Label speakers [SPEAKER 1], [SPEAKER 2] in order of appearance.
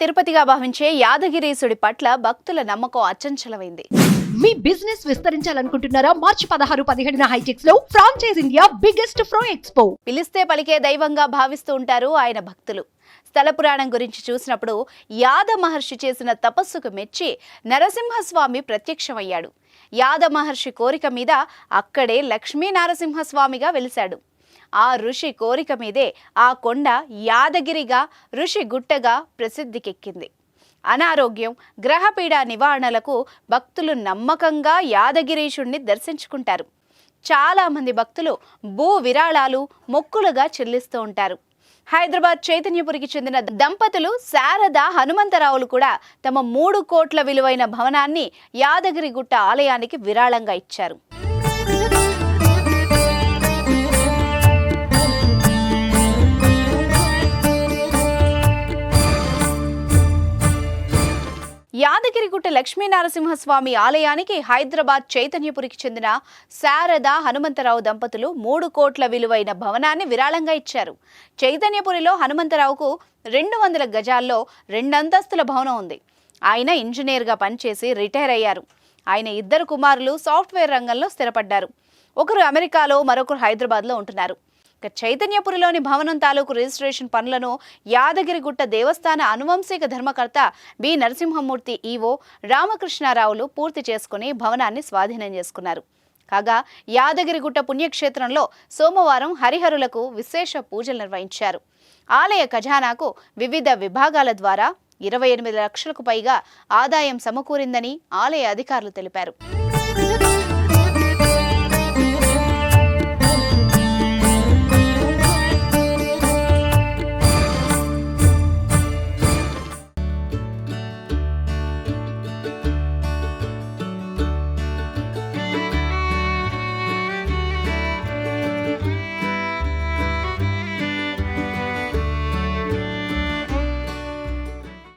[SPEAKER 1] తిరుపతిగా భావించే యాదగిరీసుడి పట్ల భక్తుల నమ్మకం అచంచలమైంది.
[SPEAKER 2] మీ బిజినెస్ విస్తరించాలనుకుంటున్నారా? మార్చి 16-17 హైటెక్స్ లో ఫ్రాంచైజ్ ఇండియా బిగ్గెస్ట్ ఫ్రో ఎక్స్పో.
[SPEAKER 1] పిలిస్తే పలికే దైవంగా భావిస్తూ ఉంటారు ఆయన భక్తులు. స్థల పురాణం గురించి చూసినప్పుడు యాద మహర్షి చేసిన తపస్సుకు మెచ్చి నరసింహస్వామి ప్రత్యక్షమయ్యాడు. యాద మహర్షి కోరిక మీద అక్కడే లక్ష్మీ నరసింహస్వామిగా వెలిశాడు. ఆ ఋషి కోరిక మీదే ఆ కొండ యాదగిరిగా, ఋషి గుట్టగా ప్రసిద్ధికెక్కింది. అనారోగ్యం, గ్రహపీడ నివారణలకు భక్తులు నమ్మకంగా యాదగిరీశుణ్ణి దర్శించుకుంటారు. చాలామంది భక్తులు భూ విరాళాలు మొక్కులుగా చెల్లిస్తూ ఉంటారు. హైదరాబాద్ చైతన్యపురికి చెందిన దంపతులు శారద హనుమంతరావులు కూడా తమ 3 కోట్ల విలువైన భవనాన్ని యాదగిరిగుట్ట ఆలయానికి విరాళంగా ఇచ్చారు. యాదగిరిగుట్ట లక్ష్మీనరసింహస్వామి ఆలయానికి హైదరాబాద్ చైతన్యపురికి చెందిన శారద హనుమంతరావు దంపతులు 3 కోట్ల విలువైన భవనాన్ని విరాళంగా ఇచ్చారు. చైతన్యపురిలో హనుమంతరావుకు 200 గజాల్లో 2 అంతస్తుల భవనం ఉంది. ఆయన ఇంజనీర్గా పనిచేసి రిటైర్ అయ్యారు. ఆయన 2 కుమారులు సాఫ్ట్వేర్ రంగంలో స్థిరపడ్డారు. ఒకరు అమెరికాలో, మరొకరు హైదరాబాద్లో ఉంటున్నారు. చైతన్యపురిలోని భవనం తాలూకు రిజిస్ట్రేషన్ పనులను యాదగిరిగుట్ట దేవస్థాన అనువంశిక ధర్మకర్త బి నరసింహమూర్తి ఈవో రామకృష్ణారావులు పూర్తి చేసుకుని భవనాన్ని స్వాధీనం చేసుకున్నారు. కాగా యాదగిరిగుట్ట పుణ్యక్షేత్రంలో సోమవారం హరిహరులకు విశేష పూజలు నిర్వహించారు. ఆలయ ఖజానాకు వివిధ విభాగాల ద్వారా 28 లక్షలకు పైగా ఆదాయం సమకూరిందని ఆలయ అధికారులు తెలిపారు.